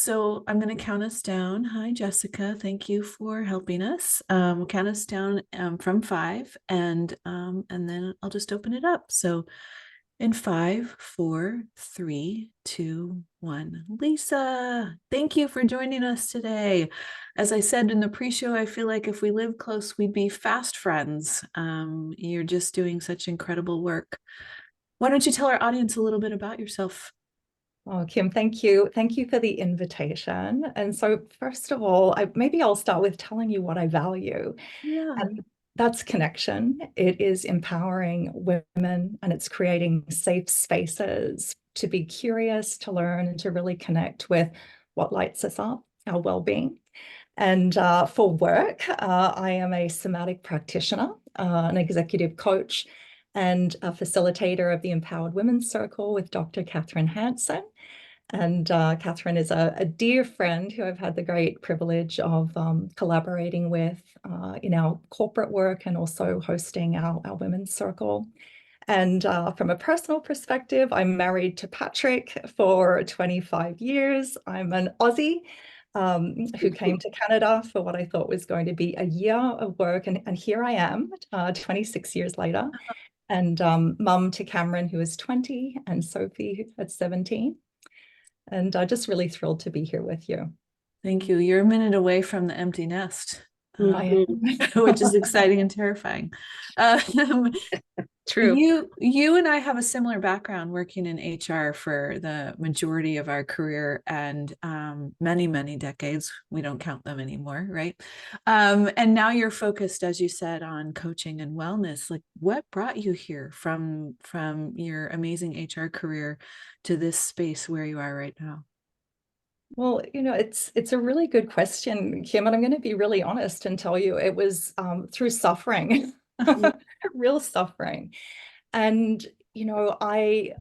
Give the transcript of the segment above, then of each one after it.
So I'm going to count us down. Hi, Jessica. Thank you for helping us. We'll count us down from five, and then I'll just open it up. So in five, four, three, two, one. Lisa, thank you for joining us today. As I said in the pre-show, I feel like if we lived close, we'd be fast friends. You're just doing such incredible work. Why don't you tell our audience a little bit about yourself? Oh, Kim, thank you. Thank you for the invitation. And so, first of all, maybe I'll start with telling you what I value. Yeah. And that's connection. It is empowering women and it's creating safe spaces to be curious, to learn, and to really connect with what lights us up, our well-being. And for work, I am a somatic practitioner, an executive coach, and a facilitator of the Empowered Women's Circle with Dr. Catherine Hansen. And Catherine is a dear friend who I've had the great privilege of collaborating with in our corporate work and also hosting our women's circle. And from a personal perspective, I'm married to Patrick for 25 years. I'm an Aussie who came to Canada for what I thought was going to be a year of work. And here I am, 26 years later, and mum to Cameron, who is 20, and Sophie at 17. And just really thrilled to be here with you. Thank you. You're a minute away from the empty nest, I which is exciting and terrifying. Um, True. you and I have a similar background working in HR for the majority of our career and many, many decades. We don't count them anymore, right? And now you're focused, as you said, on coaching and wellness. Like, what brought you here from your amazing HR career to this space where you are right now? Well, it's a really good question, Kim, and I'm going to be really honest and tell you it was through suffering, real suffering. And I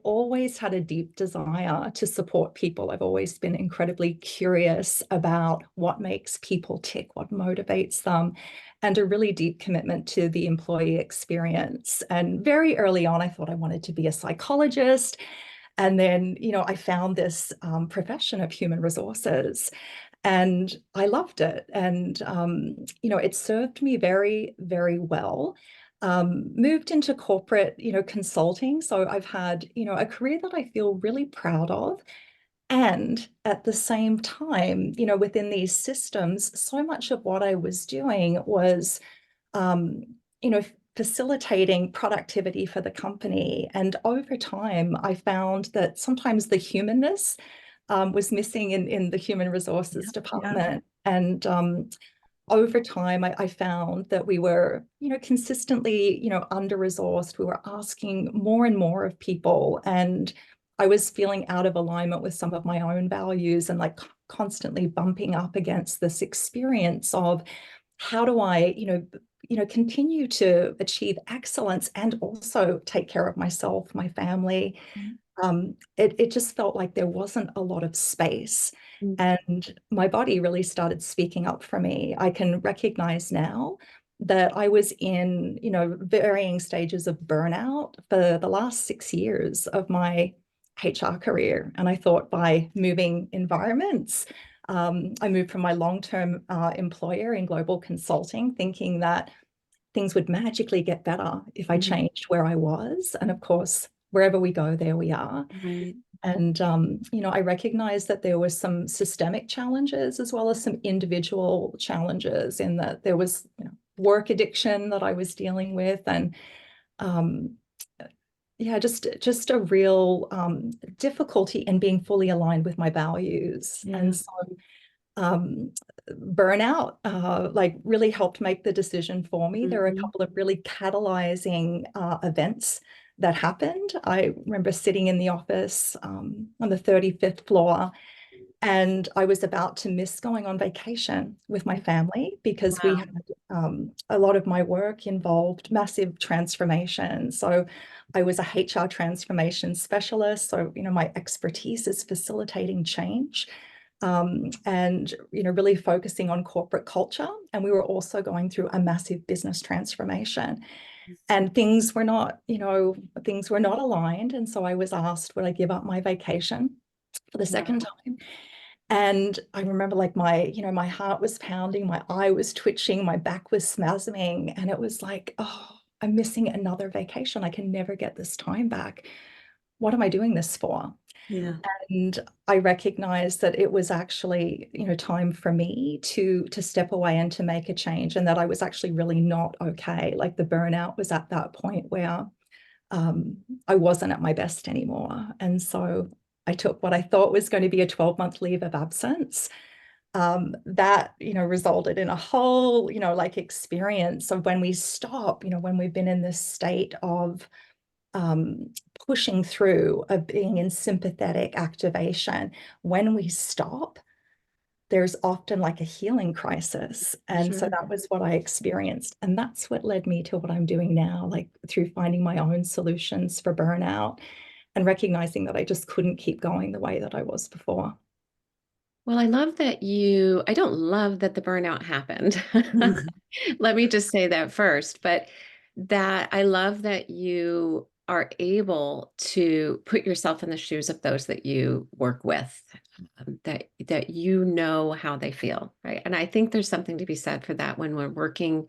always had a deep desire to support people. I've always been incredibly curious about what makes people tick, what motivates them, and a really deep commitment to the employee experience. And very early on, I thought I wanted to be a psychologist. And then, I found this profession of human resources and I loved it. And, it served me very, very well. Moved into corporate, consulting. So I've had, a career that I feel really proud of. And at the same time, within these systems, so much of what I was doing was, um, you know, facilitating productivity for the company. And over time, I found that sometimes the humanness was missing in the human resources Yeah. department. And over time, I found that we were, consistently, under-resourced. We were asking more and more of people. And I was feeling out of alignment with some of my own values and like constantly bumping up against this experience of how do I, continue to achieve excellence and also take care of myself, my family. It just felt like there wasn't a lot of space. Mm. And my body really started speaking up for me. I can recognize now that I was in, varying stages of burnout for the last 6 years of my HR career. And I thought by moving environments, I moved from my long-term employer in global consulting, thinking that things would magically get better if I changed where I was. And of course, wherever we go, there we are. Right. And, I recognized that there were some systemic challenges as well as some individual challenges in that there was, work addiction that I was dealing with. And um, yeah, just a real difficulty in being fully aligned with my values. Yeah. And so um, burnout like really helped make the decision for me. There were a couple of really catalyzing events that happened. I remember sitting in the office on the 35th floor, and I was about to miss going on vacation with my family because we Wow. had a lot of my work involved massive transformation. So I was a HR transformation specialist. So, my expertise is facilitating change and really focusing on corporate culture. And we were also going through a massive business transformation. And things were not, things were not aligned. And so I was asked, would I give up my vacation for the second time? And I remember like my heart was pounding, my eye was twitching, my back was spasming. And it was like, oh, I'm missing another vacation. I can never get this time back. What am I doing this for? Yeah. And I recognized that it was actually, time for me to step away and to make a change, and that I was actually really not okay. Like the burnout was at that point where um, I wasn't at my best anymore. And so I took what I thought was going to be a 12-month leave of absence. That, resulted in a whole, like experience of when we stop, when we've been in this state of um, pushing through, of being in sympathetic activation. When we stop, there's often like a healing crisis. And so Sure. that was what I experienced. And that's what led me to what I'm doing now, like through finding my own solutions for burnout and recognizing that I just couldn't keep going the way that I was before. Well, I don't love that the burnout happened. Let me just say that first, but that I love that you are able to put yourself in the shoes of those that you work with, that you know how they feel, right? And I think there's something to be said for that when we're working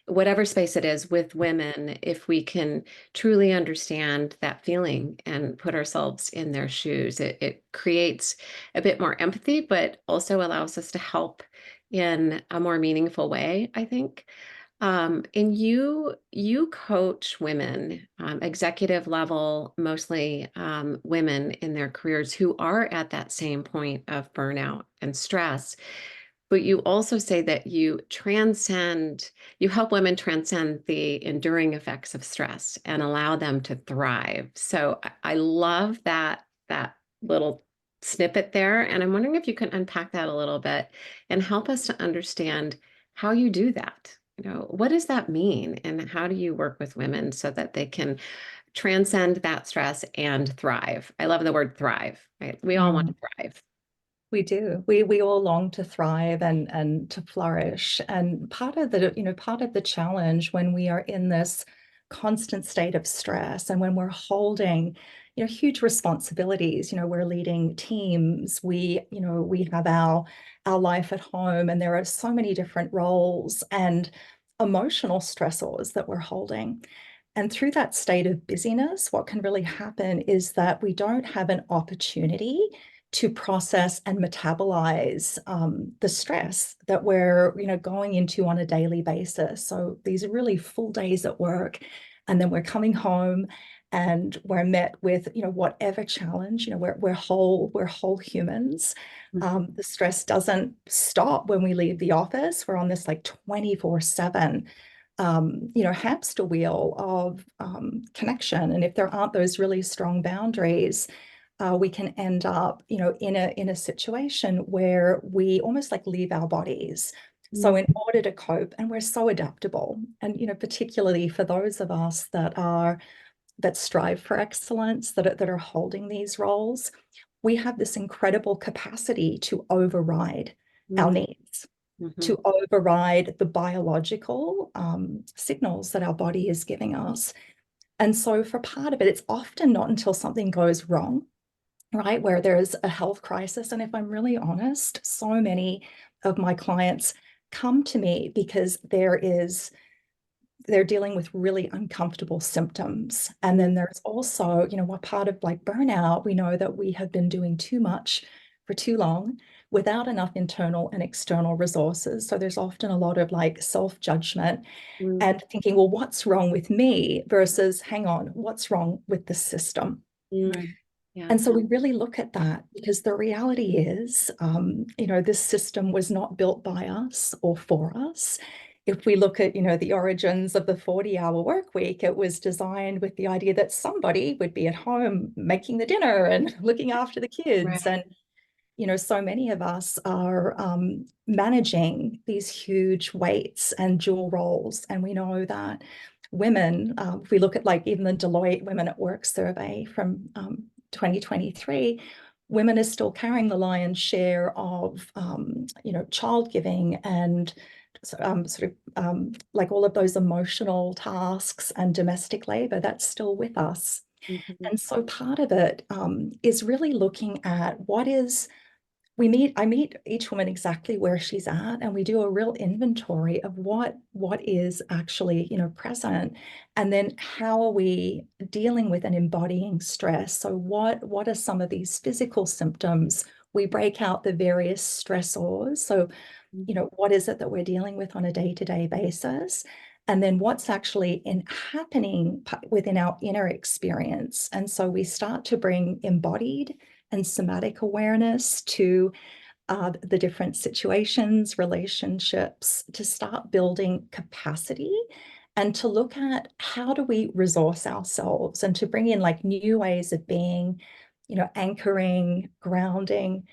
whatever space it is with women, if we can truly understand that feeling and put ourselves in their shoes, it creates a bit more empathy, but also allows us to help in a more meaningful way, I think. And you coach women, executive level, mostly women in their careers who are at that same point of burnout and stress. But you also say that you help women transcend the enduring effects of stress and allow them to thrive. So I love that little snippet there. And I'm wondering if you can unpack that a little bit and help us to understand how you do that. What does that mean? And how do you work with women so that they can transcend that stress and thrive? I love the word thrive, right? We all want to Mm. thrive. We do. We all long to thrive and to flourish. And part of the challenge when we are in this constant state of stress and when we're holding, huge responsibilities, we're leading teams, we have our life at home, and there are so many different roles and emotional stressors that we're holding. And through that state of busyness, what can really happen is that we don't have an opportunity to process and metabolize the stress that we're going into on a daily basis. So these are really full days at work, and then we're coming home and we're met with whatever challenge. We're whole humans. The stress doesn't stop when we leave the office. We're on this like 24/7 hamster wheel of connection. And if there aren't those really strong boundaries, we can end up, in a situation where we almost like leave our bodies. So in order to cope, and we're so adaptable, and particularly for those of us that strive for excellence, that are holding these roles, we have this incredible capacity to override our Mm-hmm. needs, to override the biological signals that our body is giving us. And so for part of it, it's often not until something goes wrong, right, where there's a health crisis. And if I'm really honest, so many of my clients come to me because they're dealing with really uncomfortable symptoms. And then there's also, what part of like burnout, we know that we have been doing too much for too long without enough internal and external resources. So there's often a lot of like self-judgment Mm-hmm. and thinking, well, what's wrong with me versus, hang on, what's wrong with the system? Right. Yeah. And so we really look at that because the reality is, this system was not built by us or for us. If we look at, the origins of the 40-hour work week, it was designed with the idea that somebody would be at home making the dinner and looking after the kids. Right. And so many of us are managing these huge weights and dual roles. And we know that women, if we look at like even the Deloitte Women at Work survey from 2023, women are still carrying the lion's share of, child giving and like all of those emotional tasks and domestic labor. That's still with us. Mm-hmm. And so part of it is really looking at what is I meet each woman exactly where she's at, and we do a real inventory of what is actually, present, and then how are we dealing with and embodying stress. So what are some of these physical symptoms? We break out the various stressors. So, what is it that we're dealing with on a day-to-day basis? And then what's actually happening within our inner experience. And so we start to bring embodied and somatic awareness to the different situations, relationships, to start building capacity and to look at how do we resource ourselves and to bring in like new ways of being, anchoring, grounding.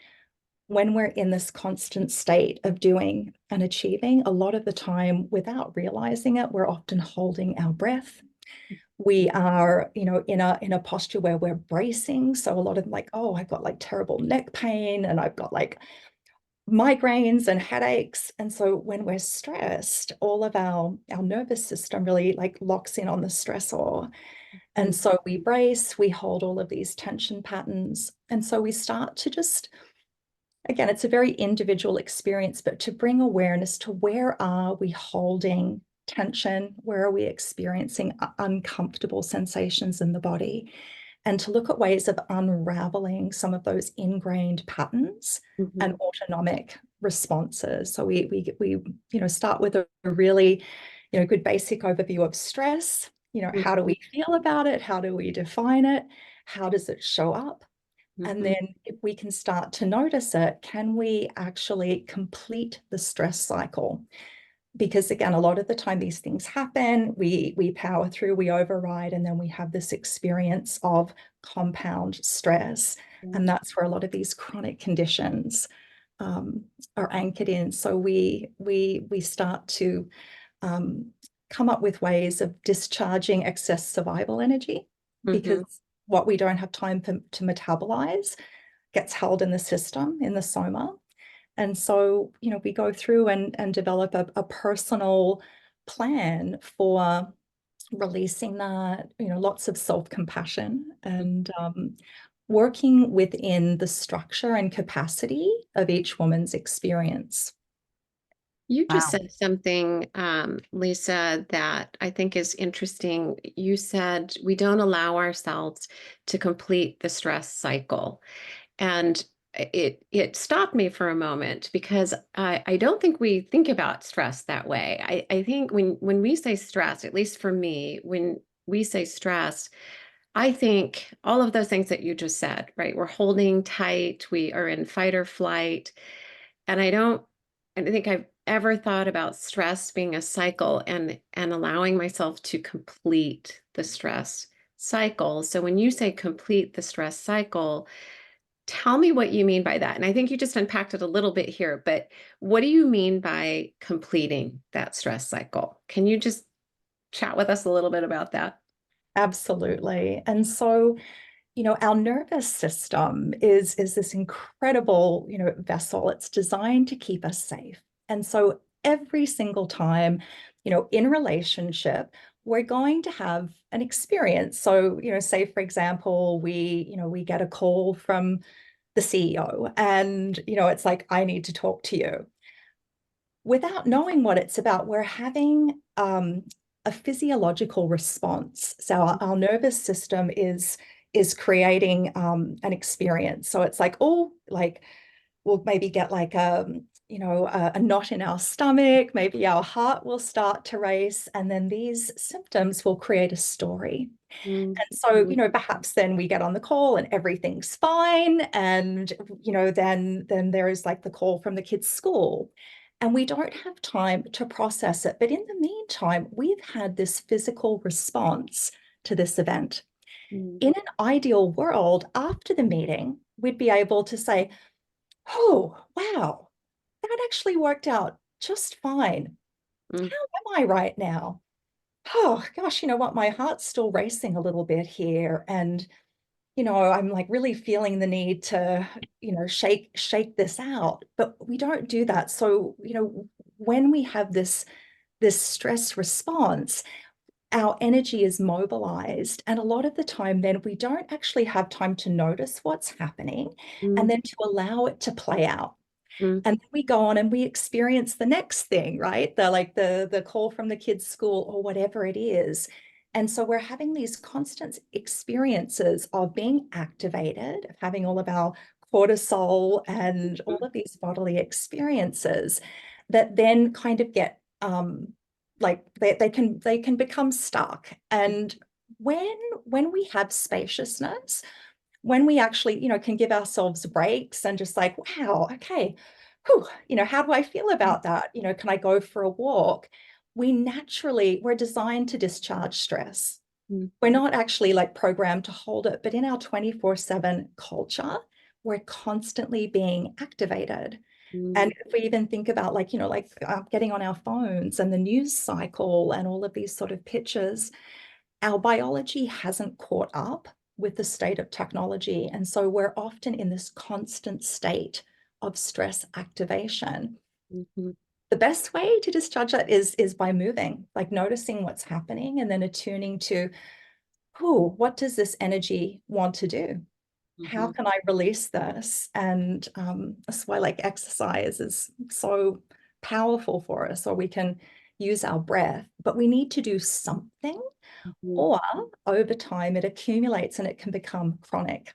When we're in this constant state of doing and achieving, a lot of the time without realizing it, we're often holding our breath. We are, in a posture where we're bracing. So a lot of like, oh, I've got like terrible neck pain and I've got like migraines and headaches. And so when we're stressed, all of our nervous system really like locks in on the stressor. And so we brace, we hold all of these tension patterns. And so we start to just, again, it's a very individual experience, but to bring awareness to where are we holding tension, where are we experiencing uncomfortable sensations in the body, and to look at ways of unraveling some of those ingrained patterns and autonomic responses. So we start with a really good basic overview of stress. How do we feel about it? How do we define it? How does it show up? And then if we can start to notice it, can we actually complete the stress cycle? Because again, a lot of the time these things happen, we power through, we override, and then we have this experience of compound stress. And that's where a lot of these chronic conditions are anchored in. So we start to come up with ways of discharging excess survival energy, because what we don't have time to metabolize gets held in the system, in the soma. And so, we go through and develop a personal plan for releasing that, lots of self-compassion and working within the structure and capacity of each woman's experience. You Wow. just said something, Lisa, that I think is interesting. You said we don't allow ourselves to complete the stress cycle. And it stopped me for a moment because I don't think we think about stress that way. I think when we say stress, at least for me, when we say stress, I think all of those things that you just said, right? We're holding tight, we are in fight or flight. And I don't think I've ever thought about stress being a cycle and allowing myself to complete the stress cycle. So when you say complete the stress cycle, tell me what you mean by that. And I think you just unpacked it a little bit here, but what do you mean by completing that stress cycle? Can you just chat with us a little bit about that? Absolutely. And so, our nervous system is this incredible, vessel. It's designed to keep us safe. And so every single time, in relationship, we're going to have an experience. So, say for example, we get a call from the CEO and, it's like, I need to talk to you. Without knowing what it's about, we're having a physiological response. So our nervous system is creating an experience. So it's like, oh, like we'll maybe get like a knot in our stomach, maybe our heart will start to race, and then these symptoms will create a story. And so, perhaps then we get on the call and everything's fine. And, then there is like the call from the kids' school. And we don't have time to process it. But in the meantime, we've had this physical response to this event. In an ideal world, after the meeting, we'd be able to say, oh, wow, that actually worked out just fine. How am I right now? Oh, gosh, you know what? My heart's still racing a little bit here. And, I'm like really feeling the need to, shake this out. But we don't do that. So, when we have this stress response, our energy is mobilized. And a lot of the time, then we don't actually have time to notice what's happening and Mm, then to allow it to play out. mm, And then we go on and we experience the next thing, right? The call from the kids' school or whatever it is. And so we're having these constant experiences of being activated, of having all of our cortisol and all of these bodily experiences that then kind of get like they can become stuck. And when we have spaciousness, when we actually, can give ourselves breaks and just like, wow, okay, whew, how do I feel about that? Can I go for a walk? We're designed to discharge stress. mm, We're not actually like programmed to hold it, but in our 24/7 culture, we're constantly being activated. And mm, if we even think about getting on our phones and the news cycle and all of these sort of pictures, our biology hasn't caught up with the state of technology. And so we're often in this constant state of stress activation. mhm, The best way to discharge that is by moving, like noticing what's happening and then attuning to, oh, what does this energy want to do? How mhm, can I release this? And that's why like exercise is so powerful for us, or we can use our breath, but we need to do something, mhm. or over time it accumulates and it can become chronic.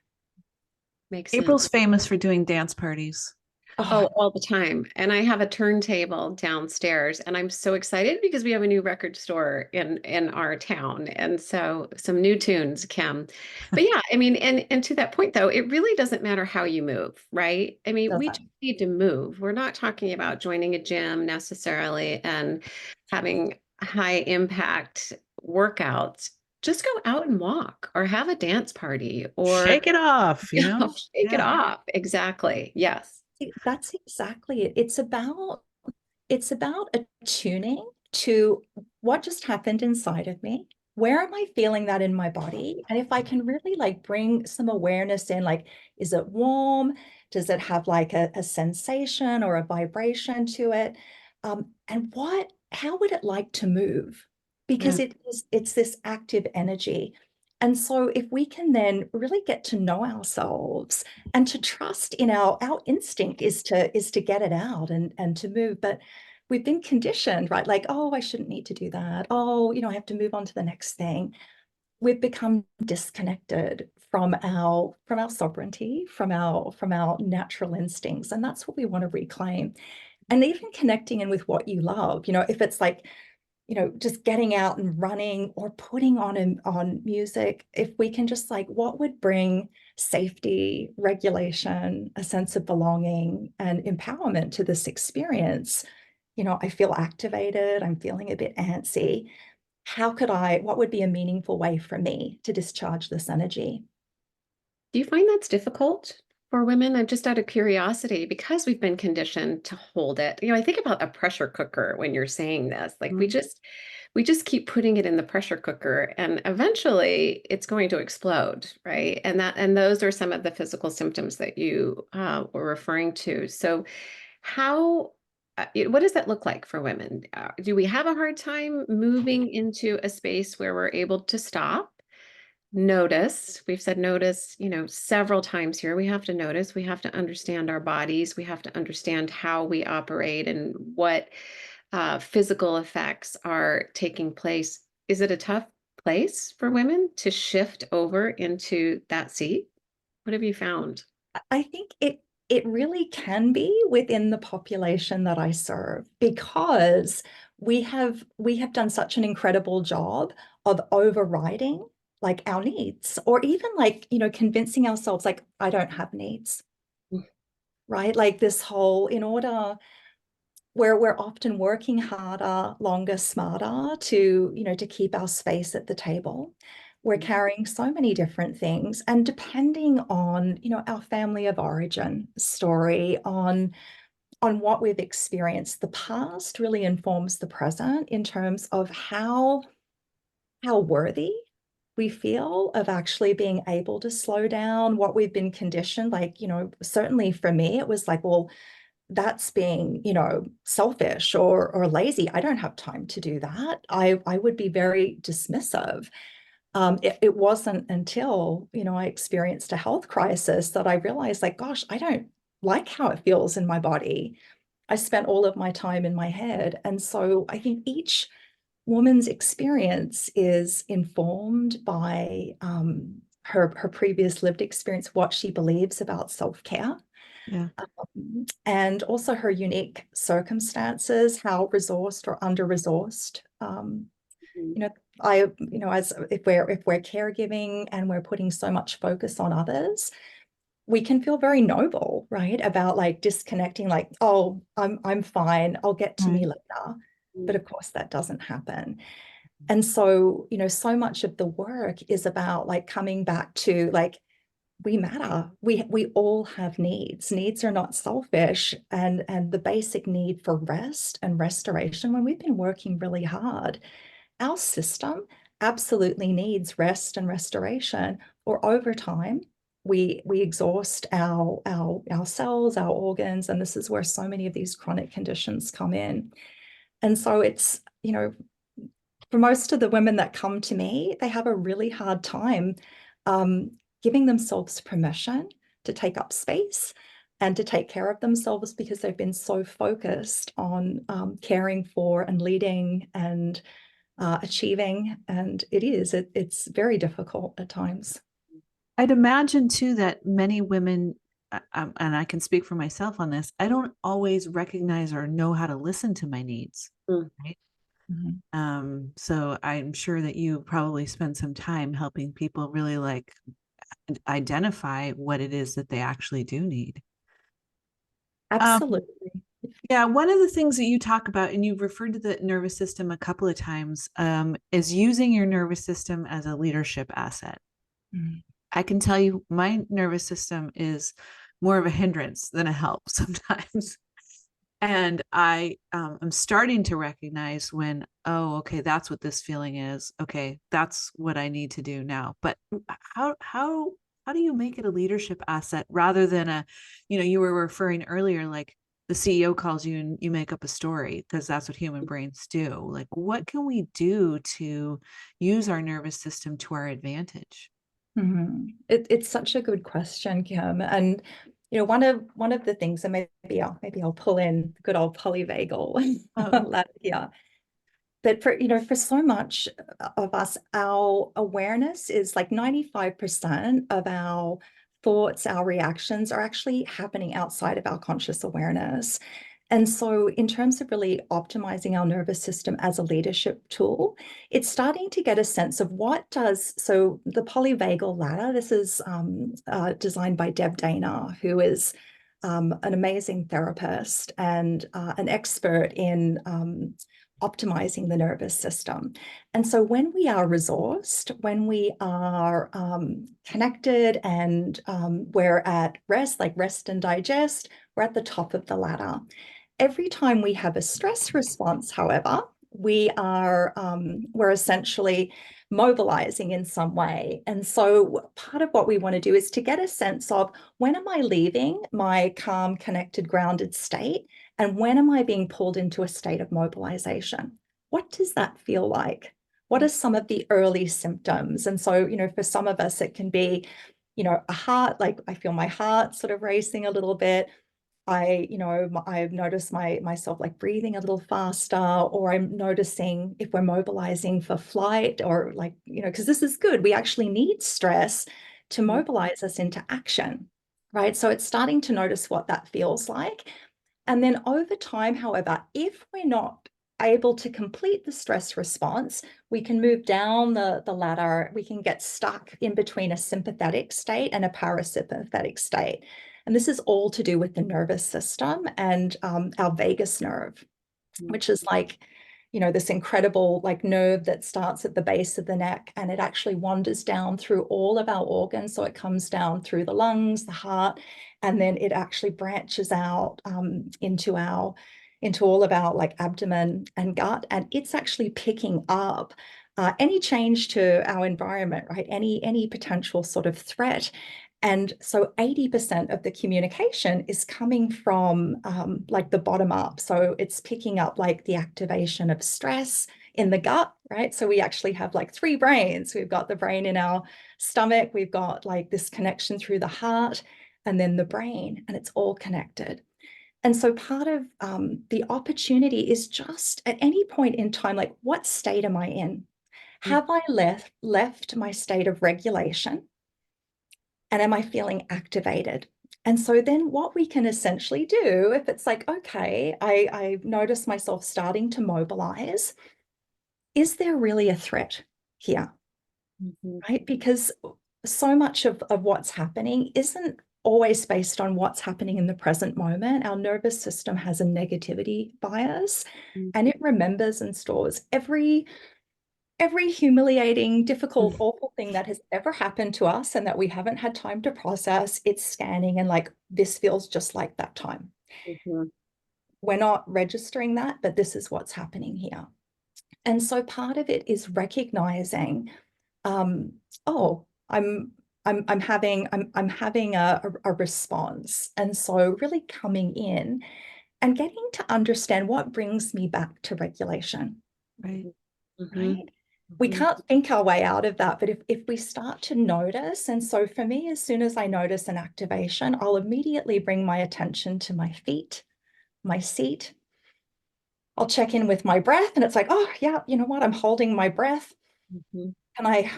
Makes sense. April's famous for doing dance parties. Oh, Oh, all the time. And I have a turntable downstairs, and I'm so excited because we have a new record store in our town. And so some new tunes, Kim. But yeah, I mean, and to that point though, it really doesn't matter how you move, right? I mean, we just doesn't. need to move. We're not talking about joining a gym necessarily and having high impact workouts. Just go out and walk or have a dance party or Shake it off, you know, shake it Yeah. off. Exactly. Yes. That's exactly it. It's about attuning to what just happened inside of me. Where am I feeling that in my body? And if I can really like bring some awareness in, like, is it warm? Does it have like a sensation or a vibration to it? And how would it like to move? Yeah. Because it's this active energy. And so if we can then really get to know ourselves and to trust in our instinct is to get it out and to move. But we've been conditioned, right? Like, oh, I shouldn't need to do that. Oh, I have to move on to the next thing. We've become disconnected from our sovereignty, from our natural instincts. And that's what we want to reclaim. And even connecting in with what you love, if it's like, just getting out and running or putting on music, if we can just like, what would bring safety, regulation, a sense of belonging and empowerment to this experience? I feel activated, I'm feeling a bit antsy. What would be a meaningful way for me to discharge this energy? Do you find that's difficult for women? I'm just out of curiosity because we've been conditioned to hold it. I think about a pressure cooker when you're saying this. Like Mhm. we just keep putting it in the pressure cooker and eventually it's going to explode, right? And those are some of the physical symptoms that you were referring to. So how what does that look like for women? Do we have a hard time moving into a space where we're able to stop? Notice, we've said notice, several times here. We have to notice, we have to understand our bodies, we have to understand how we operate and what physical effects are taking place. Is it a tough place for women to shift over into that seat? What have you found? I think it really can be within the population that I serve, because we have done such an incredible job of overriding like our needs, or even like, convincing ourselves like, I don't have needs, right? Like this whole, in order, where we're often working harder, longer, smarter to keep our space at the table. We're carrying so many different things. And depending on, our family of origin story, on what we've experienced, the past really informs the present in terms of how worthy we feel of actually being able to slow down, what we've been conditioned. Like, certainly for me, it was like, well, that's being, you know, selfish or lazy. I don't have time to do that. I would be very dismissive. It wasn't until, you know, I experienced a health crisis that I realized, like, gosh, I don't like how it feels in my body. I spent all of my time in my head. And so I think each woman's experience is informed by her previous lived experience, what she believes about self-care, Yeah. and also her unique circumstances, how resourced or under-resourced. You know, as if we're caregiving and we're putting so much focus on others, we can feel very noble, right? About like disconnecting, like, oh, I'm fine, I'll get to me Right. later. But of course, that doesn't happen. And so, you know, so much of the work is about like coming back to like, we matter. We all have needs. Needs are not selfish. And the basic need for rest and restoration, when we've been working really hard, our system absolutely needs rest and restoration, or over time, we exhaust our cells, our organs, and this is where so many of these chronic conditions come in. And so it's, you know, for most of the women that come to me, they have a really hard time um, giving themselves permission to take up space and to take care of themselves because they've been so focused on caring for and leading and achieving. And it's very difficult at times. I'd imagine too that many women, and I can speak for myself on this, I don't always recognize or know how to listen to my needs. Mm. Right. Mhm. So I'm sure that you probably spend some time helping people really like identify what it is that they actually do need. Um, Absolutely. yeah, one of the things that you talk about, and you've referred to the nervous system a couple of times, is using your nervous system as a leadership asset. Mm. I can tell you my nervous system is more of a hindrance than a help sometimes. And I'm starting to recognize when, oh, okay, that's what this feeling is. Okay, that's what I need to do now. But how do you make it a leadership asset rather than a, you were referring earlier, like the CEO calls you and you make up a story because that's what human brains do. Like, what can we do to use our nervous system to our advantage? It's such a good question, Kim. And you know, one of the things, and maybe I'll pull in good old polyvagal Oh, lab here. But for so much of us, our awareness is like 95% of our thoughts, our reactions are actually happening outside of our conscious awareness. And so, in terms of really optimizing our nervous system as a leadership tool, it's starting to get a sense of so the polyvagal ladder, this is designed by Deb Dana, who is an amazing therapist and an expert in optimizing the nervous system. And so when we are resourced, when we are connected and we're at rest, like rest and digest, we're at the top of the ladder. Every time we have a stress response, however, we're essentially mobilizing in some way. And so part of what we want to do is to get a sense of, when am I leaving my calm, connected, grounded state? And when am I being pulled into a state of mobilization? What does that feel like? What are some of the early symptoms? And so, for some of us, it can be, a heart, like I feel my heart sort of racing a little bit. I've noticed myself like breathing a little faster, or I'm noticing if we're mobilizing for flight, or like, because this is good. We actually need stress to mobilize us into action, right? So it's starting to notice what that feels like. And then over time, however, if we're not able to complete the stress response, we can move down the ladder. We can get stuck in between a sympathetic state and a parasympathetic state. And this is all to do with the nervous system and our vagus nerve, which is like, this incredible like nerve that starts at the base of the neck, and it actually wanders down through all of our organs. So it comes down through the lungs, the heart, and then it actually branches out into all of our like abdomen and gut. And it's actually picking up any change to our environment, right? Any potential sort of threat. And so 80% of the communication is coming from like the bottom up. So it's picking up like the activation of stress in the gut, right? So we actually have like 3 brains. We've got the brain in our stomach, we've got like this connection through the heart, and then the brain, and it's all connected. And so part of the opportunity is just at any point in time, like, what state am I in? Have I left my state of regulation? And am I feeling activated? And so then what we can essentially do, if it's like, okay, I notice myself starting to mobilize, is there really a threat here? Right? Because so much of what's happening isn't always based on what's happening in the present moment. Our nervous system has a negativity bias, and it remembers and stores every humiliating, difficult, awful thing that has ever happened to us and that we haven't had time to process. It's scanning and like, this feels just like that time. We're not registering that, but this is what's happening here. And so part of it is recognizing, oh, I'm having a response. And so really coming in and getting to understand what brings me back to regulation. Right. Right. We can't think our way out of that, but if we start to notice, and so for me, as soon as I notice an activation, I'll immediately bring my attention to my feet, my seat. I'll check in with my breath, and it's like, oh yeah, you know what? I'm holding my breath. Can I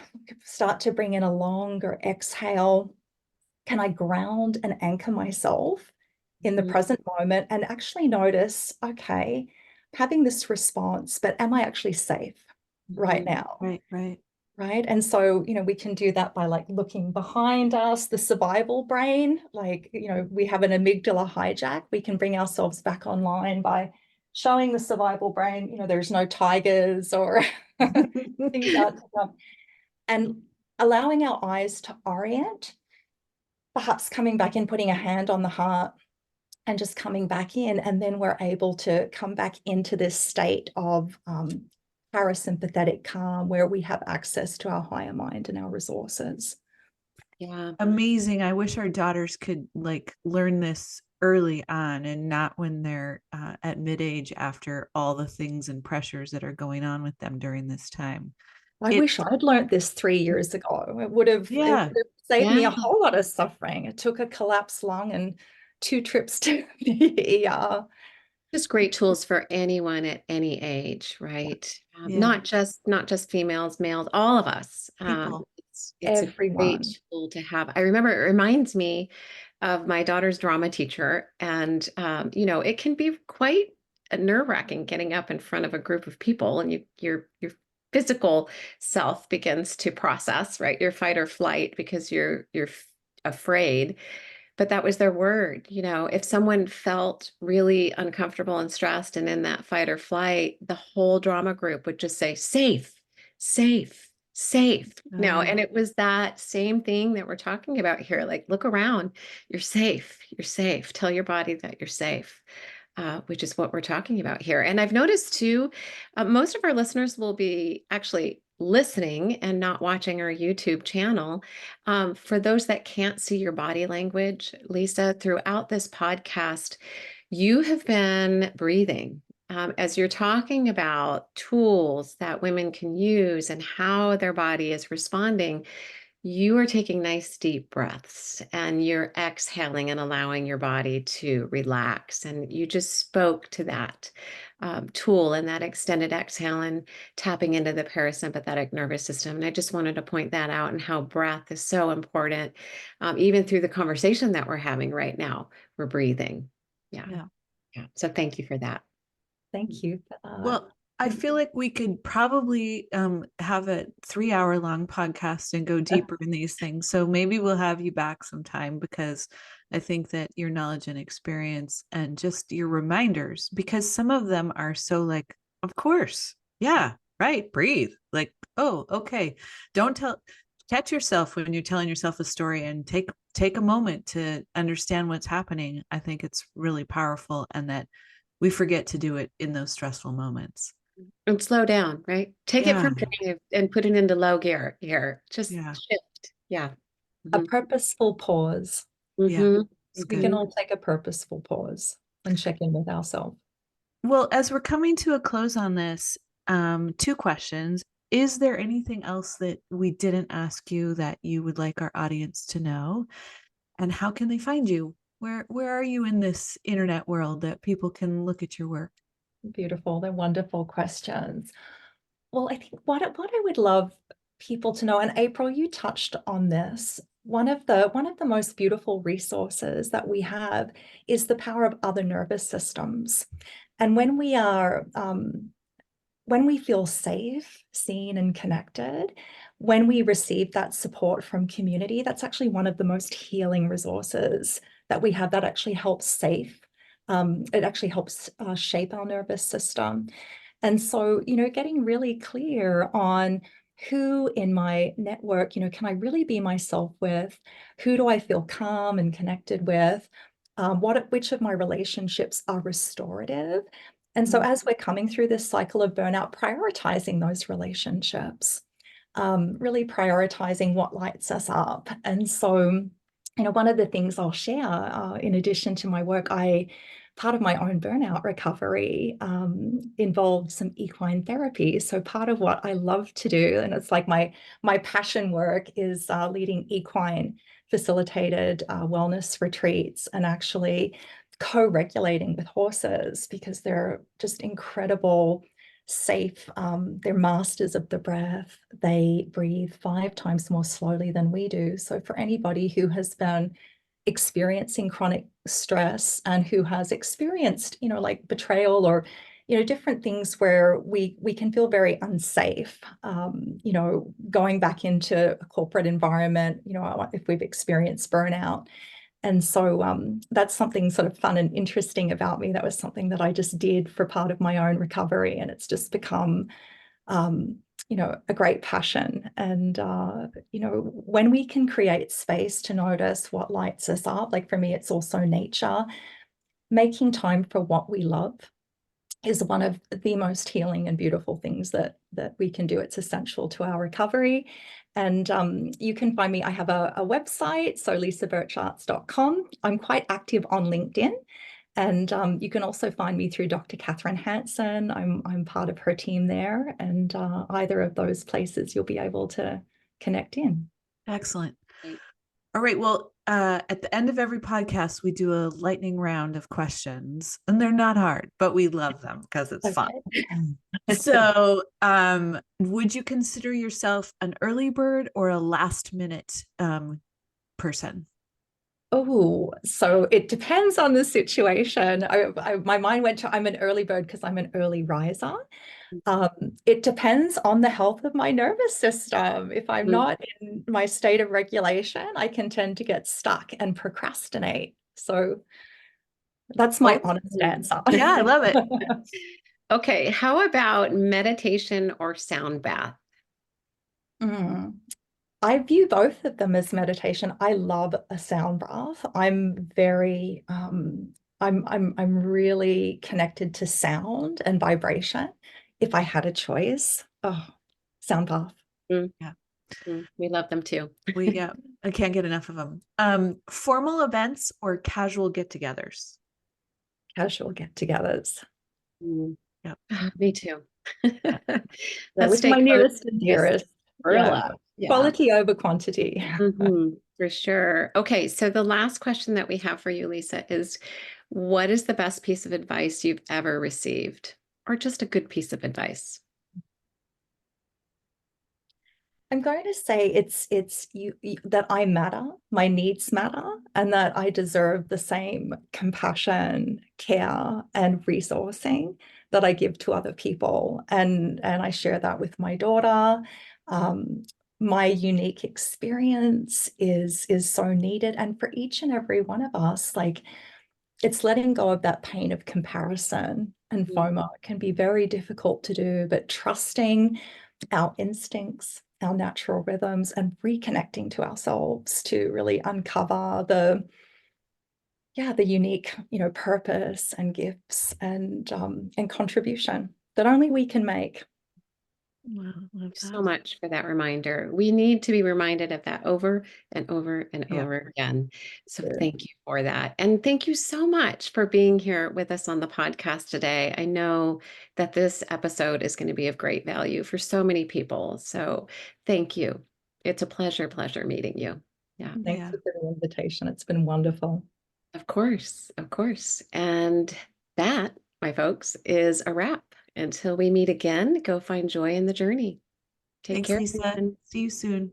start to bring in a longer exhale? Can I ground and anchor myself in the present moment and actually notice, okay, having this response, but am I actually safe right now? Right. And so, you know, we can do that by like looking behind us, the survival brain, like, you know, we have an amygdala hijack. We can bring ourselves back online by showing the survival brain, you know, there's no tigers or things out to come, and allowing our eyes to orient, perhaps coming back in, putting a hand on the heart and just coming back in. And then we're able to come back into this state of parasympathetic calm where we have access to our higher mind and our resources. Yeah. Amazing. I wish our daughters could like learn this early on and not when they're at mid-age after all the things and pressures that are going on with them during this time. I wish I'd learned this 3 years ago. It would have saved me a whole lot of suffering. It took a collapsed lung and 2 trips to the ER. Just great tools for anyone at any age, right? Not just females, males, all of us. People. It's a great tool to have. I remember it reminds me of my daughter's drama teacher, and you know, it can be quite nerve-wracking getting up in front of a group of people, and your physical self begins to process, right? Your fight or flight because you're afraid. But that was their word. You know, if someone felt really uncomfortable and stressed and in that fight or flight, the whole drama group would just say, safe, safe, safe. No, and it was that same thing that we're talking about here. Like, look around, you're safe, you're safe. Tell your body that you're safe. Which is what we're talking about here. And I've noticed too, most of our listeners will be actually listening and not watching our YouTube channel. For those that can't see your body language, Lisa, throughout this podcast, you have been breathing. As you're talking about tools that women can use and how their body is responding, you are taking nice deep breaths and you're exhaling and allowing your body to relax. And you just spoke to that tool and that extended exhale and tapping into the parasympathetic nervous system. And I just wanted to point that out and how breath is so important. Even through the conversation that we're having right now, we're breathing. Yeah. So thank you for that. Thank you. Well, I feel like we could probably have a 3-hour long podcast and go deeper in these things. So maybe we'll have you back sometime, because I think that your knowledge and experience and just your reminders, because some of them are so like, of course, yeah, right, breathe. Like, oh, okay. Catch yourself when you're telling yourself a story and take a moment to understand what's happening. I think it's really powerful, and that we forget to do it in those stressful moments. And slow down, right? Take it from negative and put it into low gear here. Just shift. Yeah. A purposeful pause. Yeah, So we good. can all take a purposeful pause and check in with ourselves. Well, as we're coming to a close on this, two questions. Is there anything else that we didn't ask you that you would like our audience to know? And how can they find you? Where are you in this internet world that people can look at your work? Beautiful. They're wonderful questions. Well, I think what I would love people to know, and April, you touched on this. One of the most beautiful resources that we have is the power of other nervous systems. And when we feel safe, seen, and connected, when we receive that support from community, that's actually one of the most healing resources that we have that actually helps it actually helps shape our nervous system. And so, getting really clear on who in my network, can I really be myself with? Who do I feel calm and connected with? Which of my relationships are restorative? And so, as we're coming through this cycle of burnout, prioritizing those relationships, really prioritizing what lights us up. And so, one of the things I'll share, in addition to my work, part of my own burnout recovery involved some equine therapy. So part of what I love to do, and it's like my passion work, is leading equine facilitated wellness retreats and actually co-regulating with horses, because they're just incredible, safe. They're masters of the breath. They breathe 5 times more slowly than we do. So for anybody who has been experiencing chronic stress and who has experienced, like betrayal or, different things where we can feel very unsafe, going back into a corporate environment, if we've experienced burnout. And so that's something sort of fun and interesting about me. That was something that I just did for part of my own recovery, and it's just become a great passion. And, when we can create space to notice what lights us up, like for me, it's also nature, making time for what we love is one of the most healing and beautiful things that we can do. It's essential to our recovery. And you can find me. I have a website, so lisaburchartz.com. I'm quite active on LinkedIn. And you can also find me through Dr. Catherine Hansen. I'm part of her team there, and either of those places you'll be able to connect in. Excellent. All right. Well, at the end of every podcast, we do a lightning round of questions, and they're not hard, but we love them because it's fun. So, would you consider yourself an early bird or a last minute person? Oh, so it depends on the situation. My mind went to, I'm an early bird because I'm an early riser. It depends on the health of my nervous system. If I'm not in my state of regulation, I can tend to get stuck and procrastinate. So that's my honest answer. Yeah, I love it. Okay, how about meditation or sound bath? I view both of them as meditation. I love a sound bath. I'm very I'm really connected to sound and vibration. If I had a choice, sound bath. Yeah. We love them too. Yeah, I can't get enough of them. Formal events or casual get-togethers? Casual get-togethers. Yeah. Me too. That Let's was stay my close nearest to and this dearest. umbrella. Yeah. Quality over quantity. For sure. Okay, so the last question that we have for you, Lisa, is what is the best piece of advice you've ever received, or just a good piece of advice? I'm going to say it's that I matter, my needs matter, and that I deserve the same compassion, care, and resourcing that I give to other people. And I share that with my daughter. My unique experience is so needed. And for each and every one of us, like, it's letting go of that pain of comparison and FOMO. It can be very difficult to do, but trusting our instincts, our natural rhythms, and reconnecting to ourselves to really uncover the unique, purpose and gifts and contribution that only we can make. Wow, love So that. much for that reminder. We need to be reminded of that over and over and Yeah. over again. So Sure. thank you for that. And thank you so much for being here with us on the podcast today. I know that this episode is going to be of great value for so many people. So thank you. It's a pleasure meeting you. Yeah, Thank Yeah. you for the invitation. It's been wonderful. of course. Of course. And that, my folks, is a wrap. Until we meet again, go find joy in the journey. Take Thanks, care, Lisa. everyone. See you soon.